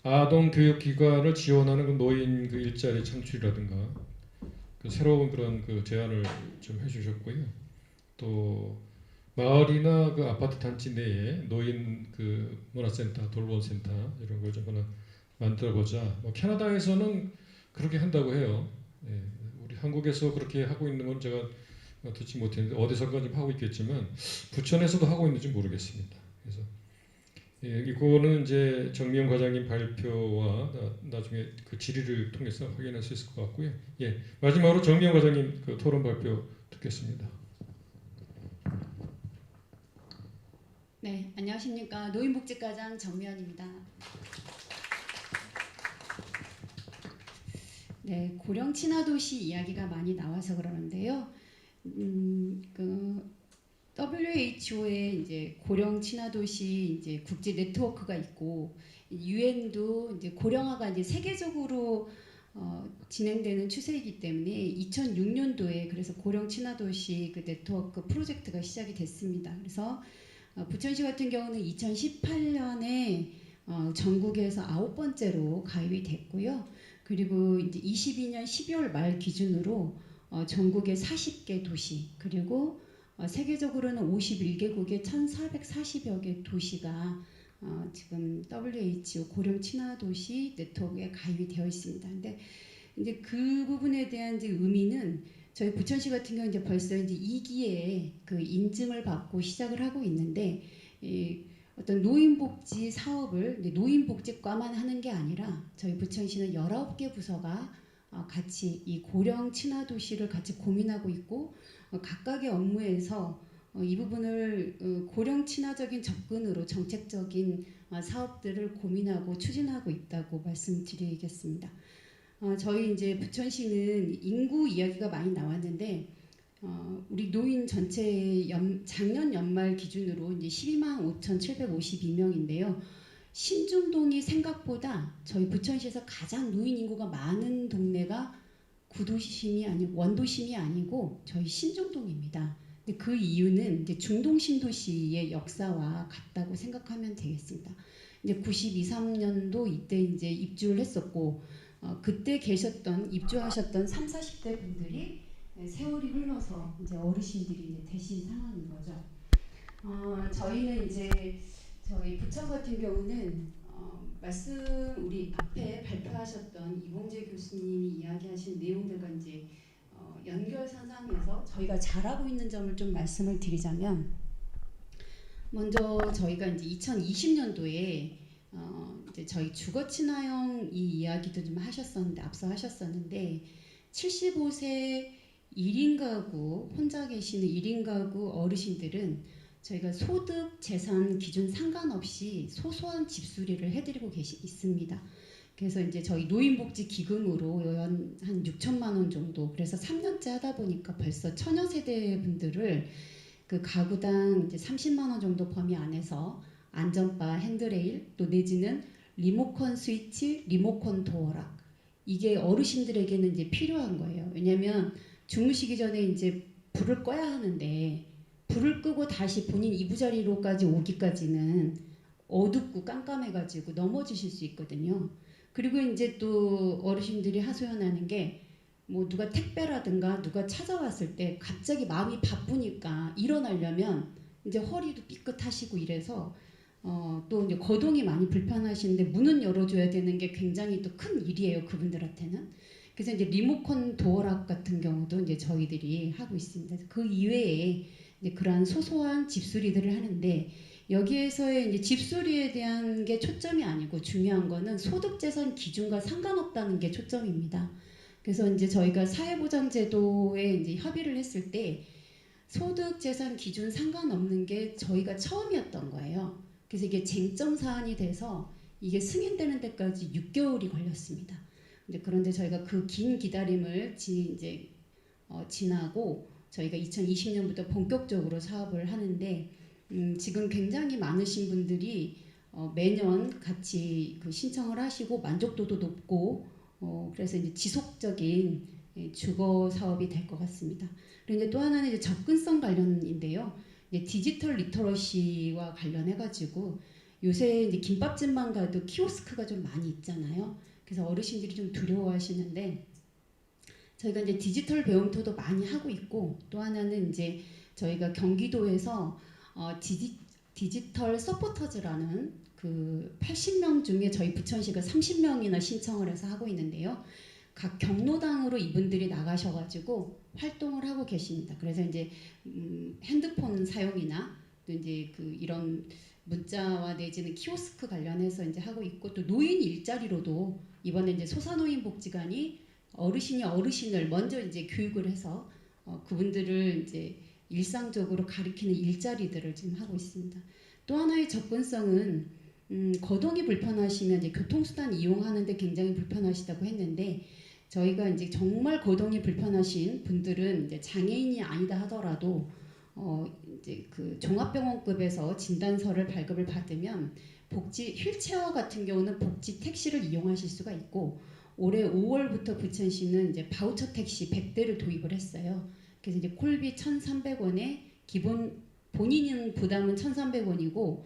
아동 교육 기관을 지원하는 그 노인 그 일자리 창출이라든가 그 새로운 그런 그 제안을 좀 해주셨고요. 또 마을이나 그 아파트 단지 내에 노인 그 문화센터, 돌봄센터 이런 걸 좀 하나 만들어보자. 뭐 캐나다에서는 그렇게 한다고 해요. 예, 우리 한국에서 그렇게 하고 있는 건 제가 듣지 못했는데 어디선가 좀 하고 있겠지만 부천에서도 하고 있는지 모르겠습니다. 그래서 예, 이거는 이제 정미영 과장님 발표와 나중에 그 질의를 통해서 확인할 수 있을 것 같고요. 예, 마지막으로 정미영 과장님 그 토론 발표 듣겠습니다. 네, 안녕하십니까. 노인복지과장 정미연입니다. 네, 고령 친화도시 이야기가 많이 나와서 그러는데요. 그 WHO의 이제 고령 친화도시 이제 국제 네트워크가 있고 유엔도 이제 고령화가 이제 세계적으로 진행되는 추세이기 때문에 2006년도에 그래서 고령 친화도시 그 네트워크 프로젝트가 시작이 됐습니다. 그래서 부천시 같은 경우는 2018년에 전국에서 9번째로 가입이 됐고요. 그리고 이제 22년 12월 말 기준으로 전국의 40개 도시 그리고 세계적으로는 51개국의 1,440여 개 도시가 지금 WHO 고령 친화 도시 네트워크에 가입이 되어 있습니다. 근데 이제 그 부분에 대한 이제 의미는 저희 부천시 같은 경우 이제 벌써 이제 2기에 그 인증을 받고 시작을 하고 있는데 어떤 노인복지 사업을 노인복지과만 하는 게 아니라 저희 부천시는 19개 부서가 같이 이 고령 친화 도시를 같이 고민하고 있고 각각의 업무에서 이 부분을 고령 친화적인 접근으로 정책적인 사업들을 고민하고 추진하고 있다고 말씀드리겠습니다. 저희 이제 부천시는 인구 이야기가 많이 나왔는데 우리 노인 전체 작년 연말 기준으로 이제 12만 5,752명인데요. 신중동이 생각보다 저희 부천시에서 가장 노인 인구가 많은 동네가 구도심이 아니고 원도심이 아니고 저희 신중동입니다. 근데 그 이유는 이제 중동 신도시의 역사와 같다고 생각하면 되겠습니다. 이제 92~3년도 이때 이제 입주를 했었고 그때 입주하셨던 30, 40대 분들이 세월이 흘러서 이제 어르신들이 이제 되신 상황인 거죠. 저희는 이제 저희 부천 같은 경우는 말씀 우리 앞에 발표하셨던 이봉재 교수님이 이야기하신 내용들과 이제 연결선상에서 저희가 잘하고 있는 점을 좀 말씀을 드리자면 먼저 저희가 이제 2020년도에 이제 저희 주거 친화형 이 이야기도 좀 앞서 하셨었는데 75세 1인 가구 혼자 계시는 1인 가구 어르신들은 저희가 소득 재산 기준 상관없이 소소한 집수리를 해드리고 있습니다. 그래서 이제 저희 노인복지 기금으로 연 한 6천만 원 정도 그래서 3년째 하다 보니까 벌써 처녀 세대 분들을 그 가구당 이제 30만 원 정도 범위 안에서 안전바, 핸드레일 또 내지는 리모컨 스위치, 리모컨 도어락 이게 어르신들에게는 이제 필요한 거예요. 왜냐하면 주무시기 전에 이제 불을 꺼야 하는데 불을 끄고 다시 본인 이부자리로까지 오기까지는 어둡고 깜깜해가지고 넘어지실 수 있거든요. 그리고 이제 또 어르신들이 하소연하는 게 뭐 누가 택배라든가 누가 찾아왔을 때 갑자기 마음이 바쁘니까 일어나려면 이제 허리도 삐끗하시고 이래서 또 이제 거동이 많이 불편하신데 문은 열어줘야 되는 게 굉장히 또 큰 일이에요 그분들한테는. 그래서 이제 리모컨 도어락 같은 경우도 이제 저희들이 하고 있습니다. 그 이외에 이제 그러한 소소한 집수리들을 하는데 여기에서의 이제 집수리에 대한 게 초점이 아니고 중요한 거는 소득재산 기준과 상관없다는 게 초점입니다. 그래서 이제 저희가 사회보장제도에 이제 협의를 했을 때 소득재산 기준 상관없는 게 저희가 처음이었던 거예요. 그래서 이게 쟁점 사안이 돼서 이게 승인되는 데까지 6개월이 걸렸습니다. 그런데 저희가 그 긴 기다림을 지나고 저희가 2020년부터 본격적으로 사업을 하는데 지금 굉장히 많으신 분들이 매년 같이 그 신청을 하시고 만족도도 높고 그래서 이제 지속적인 주거 사업이 될 것 같습니다. 그리고 이제 또 하나는 이제 접근성 관련인데요. 이제 디지털 리터러시와 관련해가지고 요새 이제 김밥집만 가도 키오스크가 좀 많이 있잖아요. 그래서 어르신들이 좀 두려워하시는데 저희가 이제 디지털 배움토도 많이 하고 있고 또 하나는 이제 저희가 경기도에서 디지털 서포터즈라는 그 80명 중에 저희 부천시가 30명이나 신청을 해서 하고 있는데요. 각 경로당으로 이분들이 나가셔가지고 활동을 하고 계십니다. 그래서 이제 핸드폰 사용이나 또 이제 그 이런 문자와 내지는 키오스크 관련해서 이제 하고 있고 또 노인 일자리로도 이번에 이제 소사노인복지관이 어르신이 어르신을 먼저 이제 교육을 해서 그분들을 이제 일상적으로 가리키는 일자리들을 지금 하고 있습니다. 또 하나의 접근성은 거동이 불편하시면 이제 교통수단 이용하는데 굉장히 불편하시다고 했는데 저희가 이제 정말 거동이 불편하신 분들은 이제 장애인이 아니다 하더라도 이제 그 종합병원급에서 진단서를 발급을 받으면 복지 휠체어 같은 경우는 복지 택시를 이용하실 수가 있고 올해 5월부터 부천시는 이제 바우처 택시 100대를 도입을 했어요. 그래서 이제 콜비 1,300원에 기본 본인 부담은 1,300원이고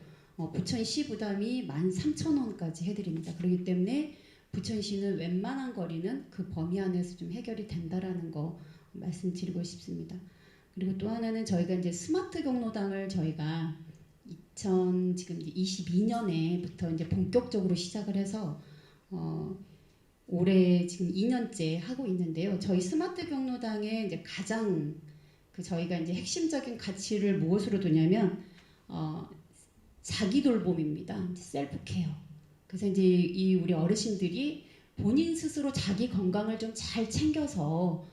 부천시 부담이 13,000원까지 해드립니다. 그렇기 때문에 부천시는 웬만한 거리는 그 범위 안에서 좀 해결이 된다라는 거 말씀드리고 싶습니다. 그리고 또 하나는 저희가 이제 스마트 경로당을 저희가 지금 이제 22년에부터 이제 본격적으로 시작을 해서 올해 지금 2년째 하고 있는데요. 저희 스마트 경로당의 이제 가장 저희가 이제 핵심적인 가치를 무엇으로 두냐면 자기 돌봄입니다. 셀프 케어. 그래서 이제 이 우리 어르신들이 본인 스스로 자기 건강을 좀 잘 챙겨서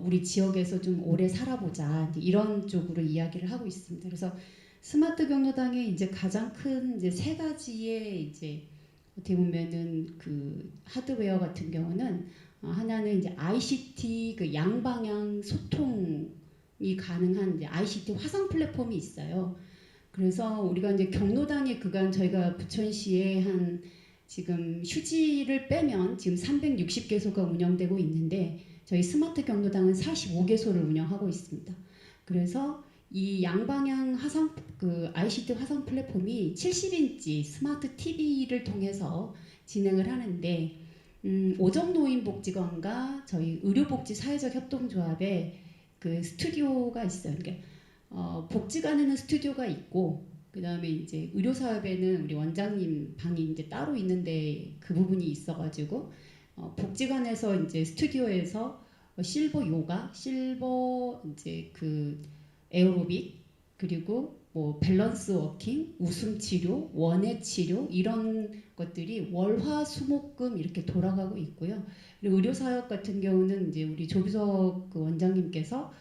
우리 지역에서 좀 오래 살아보자 이런 쪽으로 이야기를 하고 있습니다. 그래서 스마트 경로당의 이제 가장 큰 이제 세 가지의 이제 어떻게 보면은 그 하드웨어 같은 경우는 하나는 이제 ICT 그 양방향 소통이 가능한 이제 ICT 화상 플랫폼이 있어요. 그래서 우리가 이제 경로당의 그간 저희가 부천시에 한 지금 휴지를 빼면 지금 360개소가 운영되고 있는데 저희 스마트 경로당은 45개소를 운영하고 있습니다. 그래서 이 양방향 화상 그 ICT 화상 플랫폼이 70인치 스마트 TV를 통해서 진행을 하는데 오정노인복지관과 저희 의료복지 사회적 협동조합에 그 스튜디오가 있어요. 그러니까 복지관에는 스튜디오가 있고 그 다음에 이제 의료사업에는 우리 원장님 방이 이제 따로 있는데 그 부분이 있어가지고 복지관에서 이제 스튜디오에서 실버 요가, 실버 이제 그 에어로빅 그리고 뭐 밸런스 워킹, 웃음 치료, 원예 치료 이런 것들이 월화수목금 이렇게 돌아가고 있고요. 그리고 의료사역 같은 경우는 이제 우리 조비석 그 원장님께서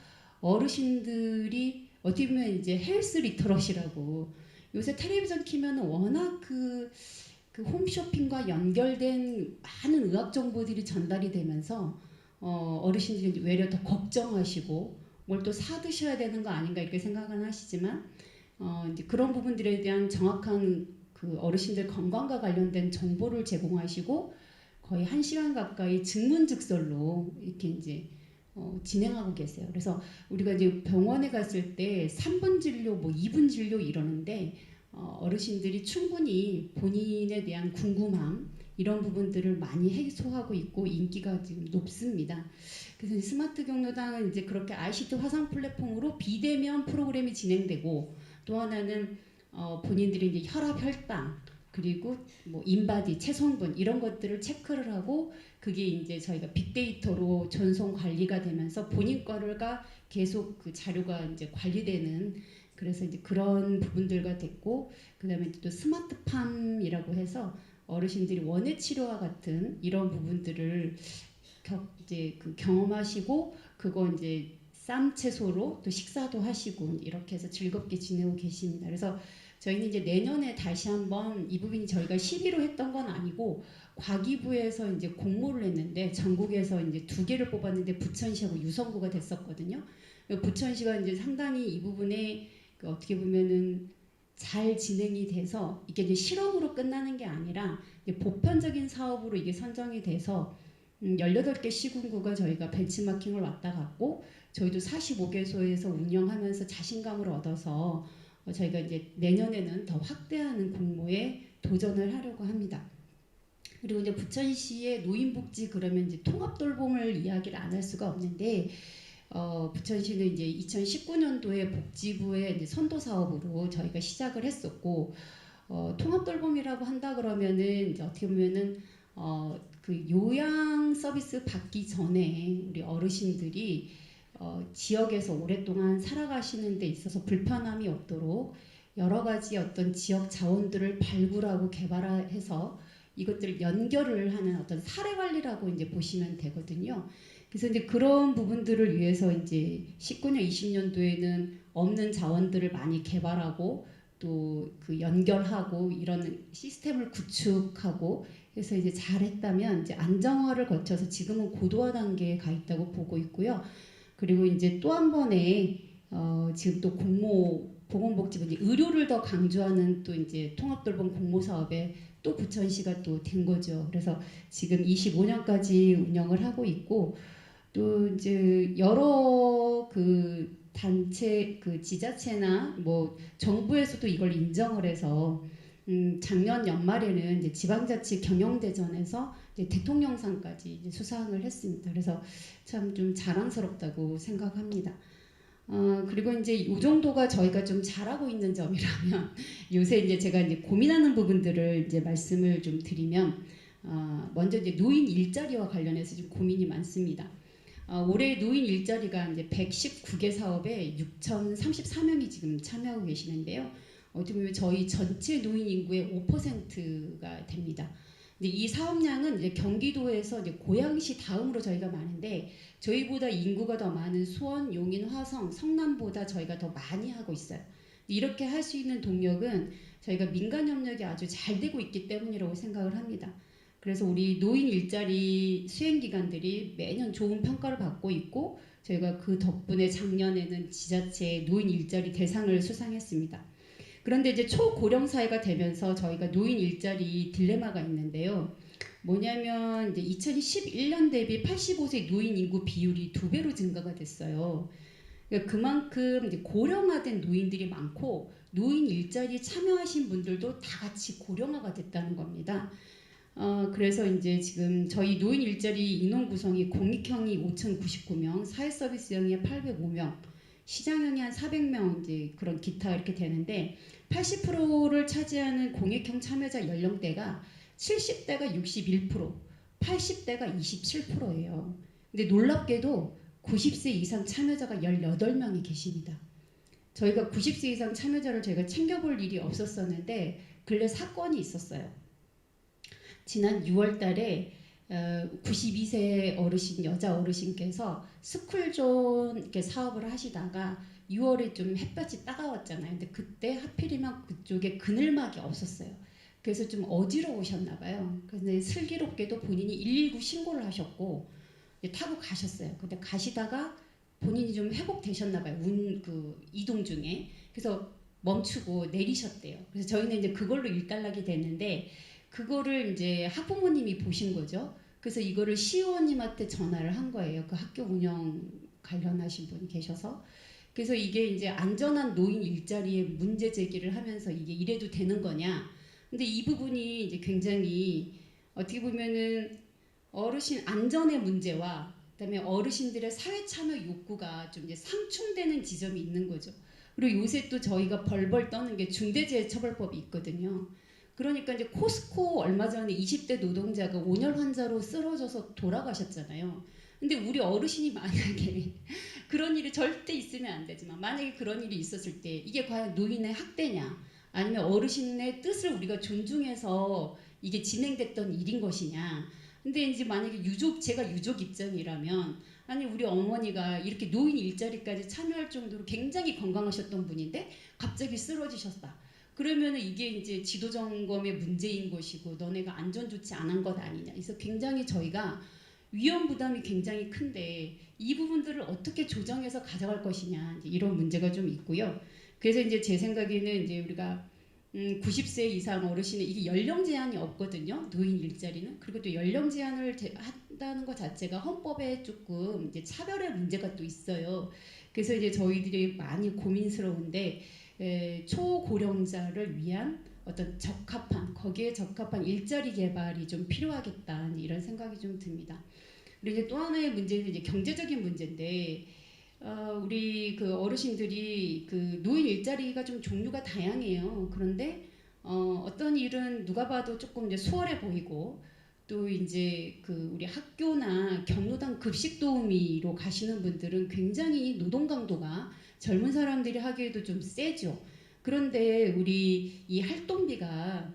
어르신들이 어떻게 보면 이제 헬스 리터러시라고 요새 텔레비전 키면 워낙 그 홈쇼핑과 연결된 많은 의학 정보들이 전달이 되면서 어르신들이 외려 더 걱정하시고 뭘 또 사드셔야 되는 거 아닌가 이렇게 생각은 하시지만 이제 그런 부분들에 대한 정확한 그 어르신들 건강과 관련된 정보를 제공하시고 거의 1시간 가까이 증문즉설로 이렇게 이제 진행하고 계세요. 그래서 우리가 이제 병원에 갔을 때 3분 진료, 뭐 2분 진료 이러는데 어르신들이 충분히 본인에 대한 궁금함 이런 부분들을 많이 해소하고 있고 인기가 지금 높습니다. 그래서 스마트 경로당은 이제 그렇게 ICT 화상 플랫폼으로 비대면 프로그램이 진행되고 또 하나는 본인들이 이제 혈압, 혈당 그리고 뭐 인바디, 체성분 이런 것들을 체크를 하고 그게 이제 저희가 빅데이터로 전송 관리가 되면서 본인 거가 계속 그 자료가 이제 관리되는 그래서 이제 그런 부분들과 됐고 그다음에 또 스마트팜이라고 해서 어르신들이 원예 치료와 같은 이런 부분들을 이제 그 경험하시고 그거 이제 쌈 채소로 또 식사도 하시고 이렇게 해서 즐겁게 지내고 계십니다. 그래서 저희는 이제 내년에 다시 한번 이 부분이 저희가 시비로 했던 건 아니고 과기부에서 이제 공모를 했는데 전국에서 이제 2개를 뽑았는데 부천시하고 유성구가 됐었거든요. 부천시가 이제 상당히 이 부분에 그 어떻게 보면은 잘 진행이 돼서 이게 이제 실험으로 끝나는 게 아니라 이제 보편적인 사업으로 이게 선정이 돼서 18개 시군구가 저희가 벤치마킹을 왔다 갔고 저희도 45개소에서 운영하면서 자신감을 얻어서 저희가 이제 내년에는 더 확대하는 공모에 도전을 하려고 합니다. 그리고 이제 부천시의 노인복지 그러면 이제 통합돌봄을 이야기를 안 할 수가 없는데 부천시는 이제 2019년도에 복지부의 이제 선도 사업으로 저희가 시작을 했었고 통합돌봄이라고 한다 그러면은 이제 어떻게 보면은 그 요양 서비스 받기 전에 우리 어르신들이 지역에서 오랫동안 살아가시는 데 있어서 불편함이 없도록 여러 가지 어떤 지역 자원들을 발굴하고 개발해서 이것들을 연결을 하는 어떤 사례 관리라고 이제 보시면 되거든요. 그래서 이제 그런 부분들을 위해서 이제 19년, 20년도에는 없는 자원들을 많이 개발하고 또 그 연결하고 이런 시스템을 구축하고 해서 이제 잘했다면 이제 안정화를 거쳐서 지금은 고도화 단계에 가 있다고 보고 있고요. 그리고 이제 또 한 번에 지금 또 공모 보건복지부 이제 의료를 더 강조하는 또 이제 통합돌봄 공모 사업에 또 부천시가 또 된 거죠. 그래서 지금 25년까지 운영을 하고 있고 또 이제 여러 그 단체 그 지자체나 뭐 정부에서도 이걸 인정을 해서 작년 연말에는 이제 지방자치 경영대전에서 이제 대통령상까지 이제 수상을 했습니다. 그래서 참 좀 자랑스럽다고 생각합니다. 그리고 이제 이 정도가 저희가 좀 잘하고 있는 점이라면 요새 이제 제가 이제 고민하는 부분들을 이제 말씀을 좀 드리면 먼저 이제 노인 일자리와 관련해서 좀 고민이 많습니다. 올해 노인 일자리가 이제 119개 사업에 6,034명이 지금 참여하고 계시는데요. 어떻게 보면 저희 전체 노인 인구의 5%가 됩니다. 근데 이 사업량은 이제 경기도에서 이제 고양시 다음으로 저희가 많은데 저희보다 인구가 더 많은 수원, 용인, 화성, 성남보다 저희가 더 많이 하고 있어요. 이렇게 할 수 있는 동력은 저희가 민간 협력이 아주 잘 되고 있기 때문이라고 생각을 합니다. 그래서 우리 노인 일자리 수행 기관들이 매년 좋은 평가를 받고 있고 저희가 그 덕분에 작년에는 지자체 노인 일자리 대상을 수상했습니다. 그런데 이제 초고령 사회가 되면서 저희가 노인 일자리 딜레마가 있는데요. 뭐냐면 이제 2011년 대비 85세 노인 인구 비율이 2배로 증가가 됐어요. 그러니까 그만큼 이제 고령화된 노인들이 많고 노인 일자리 참여하신 분들도 다 같이 고령화가 됐다는 겁니다. 그래서 이제 지금 저희 노인 일자리 인원 구성이 공익형이 5,099명, 사회서비스형이 805명, 시장형이 한 400명 이제 그런 기타 이렇게 되는데 80%를 차지하는 공익형 참여자 연령대가 70대가 61%, 80대가 27%예요. 근데 놀랍게도 90세 이상 참여자가 18명이 계십니다. 저희가 90세 이상 참여자를 저희가 챙겨볼 일이 없었었는데 근래 사건이 있었어요. 지난 6월 달에 92세 어르신 여자 어르신께서 스쿨존 이렇게 사업을 하시다가 6월에 좀 햇볕이 따가웠잖아요. 근데 그때 하필이면 그쪽에 그늘막이 없었어요. 그래서 좀 어지러우셨나 봐요. 근데 슬기롭게도 본인이 119 신고를 하셨고 타고 가셨어요. 근데 가시다가 본인이 좀 회복되셨나 봐요. 이동 중에. 그래서 멈추고 내리셨대요. 그래서 저희는 이제 그걸로 일단락이 됐는데 그거를 이제 학부모님이 보신 거죠. 그래서 이거를 시의원님한테 전화를 한 거예요. 그 학교 운영 관련하신 분이 계셔서. 그래서 이게 이제 안전한 노인 일자리에 문제 제기를 하면서 이게 이래도 되는 거냐. 근데 이 부분이 이제 굉장히 어떻게 보면은 어르신 안전의 문제와 그다음에 어르신들의 사회 참여 욕구가 좀 이제 상충되는 지점이 있는 거죠. 그리고 요새 또 저희가 벌벌 떠는 게 중대재해처벌법이 있거든요. 그러니까 이제 코스코 얼마 전에 20대 노동자가 온열 환자로 쓰러져서 돌아가셨잖아요. 근데 우리 어르신이 만약에 그런 일이 절대 있으면 안 되지만 만약에 그런 일이 있었을 때 이게 과연 노인의 학대냐 아니면 어르신의 뜻을 우리가 존중해서 이게 진행됐던 일인 것이냐. 근데 이제 만약에 제가 유족 입장이라면 아니 우리 어머니가 이렇게 노인 일자리까지 참여할 정도로 굉장히 건강하셨던 분인데 갑자기 쓰러지셨다. 그러면 이게 이제 지도 점검의 문제인 것이고 너네가 안전 조치 안 한 것 아니냐. 그래서 굉장히 저희가 위험 부담이 굉장히 큰데 이 부분들을 어떻게 조정해서 가져갈 것이냐 이런 문제가 좀 있고요. 그래서 이제 제 생각에는 이제 우리가 90세 이상 어르신의 이게 연령 제한이 없거든요. 노인 일자리는. 그리고 또 연령 제한을 한다는 것 자체가 헌법에 조금 이제 차별의 문제가 또 있어요. 그래서 이제 저희들이 많이 고민스러운데 초고령자를 위한 어떤 거기에 적합한 일자리 개발이 좀 필요하겠다 이런 생각이 좀 듭니다. 그리고 이제 또 하나의 문제는 이제 경제적인 문제인데 우리 그 어르신들이 그 노인 일자리가 좀 종류가 다양해요. 그런데 어떤 일은 누가 봐도 조금 이제 수월해 보이고 또 이제 그 우리 학교나 경로당 급식 도우미로 가시는 분들은 굉장히 노동 강도가 젊은 사람들이 하기에도 좀 세죠. 그런데 우리 이 활동비가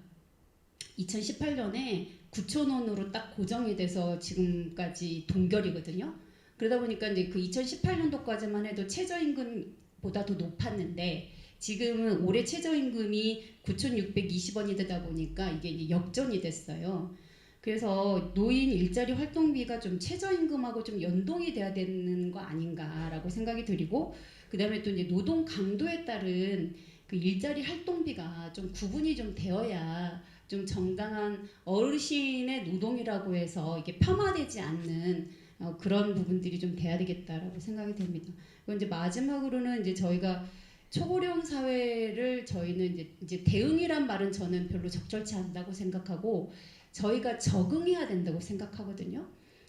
2018년에 9,000원으로 딱 고정이 돼서 지금까지 동결이거든요. 그러다 보니까 이제 그 2018년도까지만 해도 최저임금보다 더 높았는데 지금은 올해 최저임금이 9,620원이 되다 보니까 이게 이제 역전이 됐어요. 그래서 노인 일자리 활동비가 좀 최저임금하고 좀 연동이 돼야 되는 거 아닌가라고 생각이 들고 그다음에 또 이제 노동 강도에 따른 그 일자리 활동비가 좀 구분이 좀 되어야 좀 정당한 어르신의 노동이라고 해서 이게 폄하되지 않는 그런 부분들이 좀 돼야 되겠다라고 생각이 됩니다. 그리고 이제 마지막으로는 이제 저희가 초고령 사회를 저희는 이제 대응이란 말은 저는 별로 적절치 않다고 생각하고 저희가 적응해야 된다고 생각하거든요.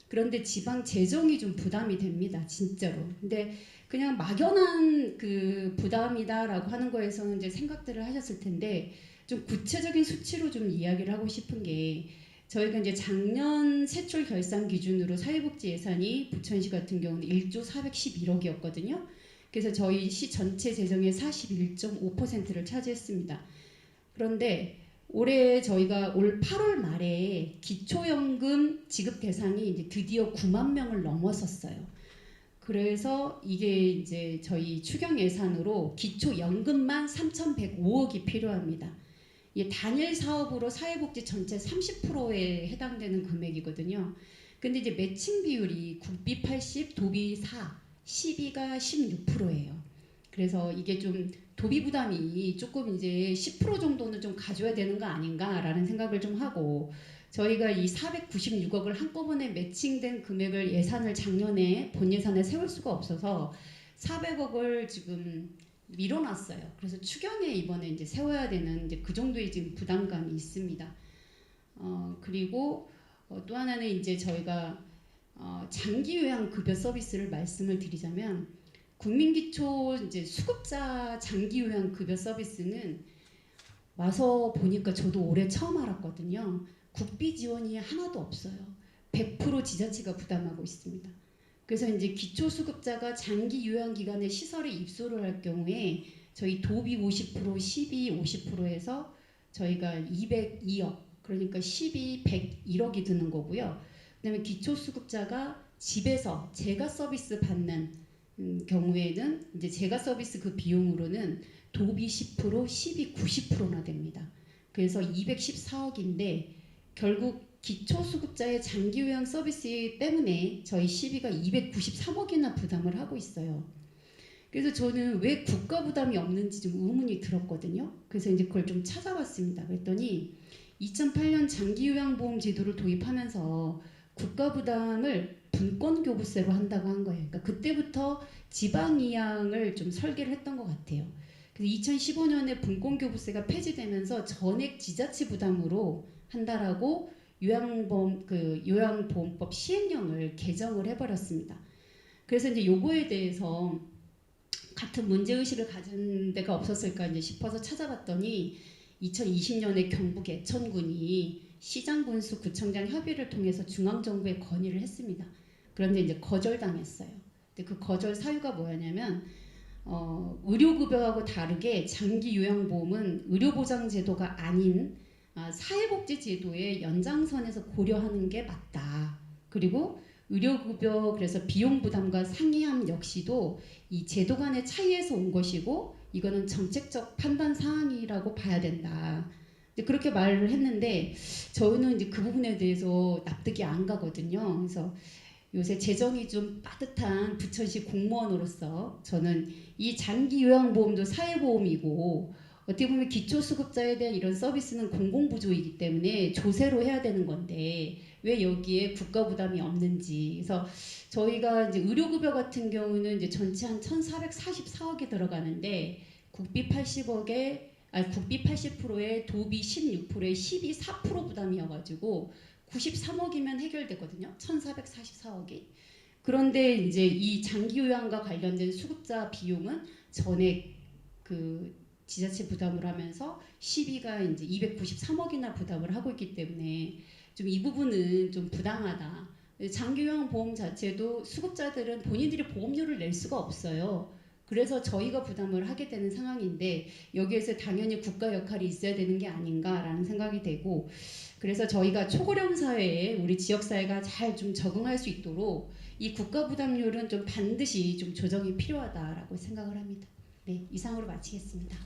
그런데 지방 재정이 좀 부담이 됩니다, 진짜로. 근데 그냥 막연한 그 부담이다라고 하는 거에서는 이제 생각들을 하셨을 텐데 좀 구체적인 수치로 좀 이야기를 하고 싶은 게 저희가 이제 작년 세출 결산 기준으로 사회복지 예산이 부천시 같은 경우는 1조 411억이었거든요. 그래서 저희 시 전체 재정의 41.5%를 차지했습니다. 그런데 올해 저희가 올 8월 말에 기초연금 지급 대상이 이제 드디어 9만 명을 넘어섰어요. 그래서 이게 이제 저희 추경 예산으로 기초연금만 3,105억이 필요합니다. 이게 단일 사업으로 사회복지 전체 30%에 해당되는 금액이거든요. 근데 이제 매칭 비율이 국비 80, 도비 4, 시비가 16%예요. 그래서 이게 좀 도비 부담이 조금 이제 10% 정도는 좀 가져야 되는 거 아닌가라는 생각을 좀 하고 저희가 이 496억을 한꺼번에 매칭된 금액을 예산을 작년에 본 예산에 세울 수가 없어서 400억을 지금 밀어놨어요. 그래서 추경에 이번에 이제 세워야 되는 이제 그 정도의 지금 부담감이 있습니다. 그리고 또 하나는 이제 저희가 장기 요양 급여 서비스를 말씀을 드리자면 국민기초 이제 수급자 장기 요양 급여 서비스는 와서 보니까 저도 올해 처음 알았거든요. 국비 지원이 하나도 없어요. 100% 지자체가 부담하고 있습니다. 그래서 이제 기초수급자가 장기 요양 기간에 시설에 입소를 할 경우에 저희 도비 50%, 시비 50%에서 저희가 202억, 그러니까 시비 101억이 드는 거고요. 그다음에 기초수급자가 집에서 재가 서비스 받는 경우에는 이제 재가 서비스 그 비용으로는 도비 10%, 시비 90%나 됩니다. 그래서 214억인데 결국 기초수급자의 장기요양 서비스 때문에 저희 시비가 293억이나 부담을 하고 있어요. 그래서 저는 왜 국가 부담이 없는지 좀 의문이 들었거든요. 그래서 이제 그걸 좀 찾아봤습니다. 그랬더니 2008년 장기요양보험 제도를 도입하면서 국가 부담을 분권교부세로 한다고 한 거예요. 그러니까 그때부터 지방이양을 좀 설계를 했던 것 같아요. 그래서 2015년에 분권교부세가 폐지되면서 전액 지자체 부담으로 한다라고 요양보험법 시행령을 개정을 해버렸습니다. 그래서 이제 요거에 대해서 같은 문제의식을 가진 데가 없었을까 이제 싶어서 찾아봤더니 2020년에 경북 애천군이 시장군수 구청장 협의를 통해서 중앙정부에 건의를 했습니다. 그런데 이제 거절당했어요. 근데 그 거절 사유가 뭐였냐면 의료급여하고 다르게 장기요양보험은 의료보장제도가 아닌 사회복지제도의 연장선에서 고려하는 게 맞다. 그리고 의료급여 그래서 비용 부담과 상이함 역시도 이 제도 간의 차이에서 온 것이고 이거는 정책적 판단 사항이라고 봐야 된다. 그렇게 말을 했는데 저는 이제 그 부분에 대해서 납득이 안 가거든요. 그래서 요새 재정이 좀 빠듯한 부천시 공무원으로서 저는 이 장기요양보험도 사회보험이고 어떻게 보면 기초수급자에 대한 이런 서비스는 공공부조이기 때문에 조세로 해야 되는 건데 왜 여기에 국가 부담이 없는지. 그래서 저희가 이제 의료급여 같은 경우는 이제 전체 한 1,444억이 들어가는데 국비 80억에 국비 80%에 도비 16%에 시비 4% 부담이어가지고 93억이면 해결되거든요. 1,444억이. 그런데 이제 이 장기요양과 관련된 수급자 비용은 전액 그 지자체 부담을 하면서 시비가 이제 293억이나 부담을 하고 있기 때문에 좀 이 부분은 좀 부당하다. 장기요양 보험 자체도 수급자들은 본인들이 보험료를 낼 수가 없어요. 그래서 저희가 부담을 하게 되는 상황인데 여기에서 당연히 국가 역할이 있어야 되는 게 아닌가라는 생각이 되고 그래서 저희가 초고령 사회에 우리 지역 사회가 잘 좀 적응할 수 있도록 이 국가 부담률은 좀 반드시 좀 조정이 필요하다라고 생각을 합니다. 네, 이상으로 마치겠습니다.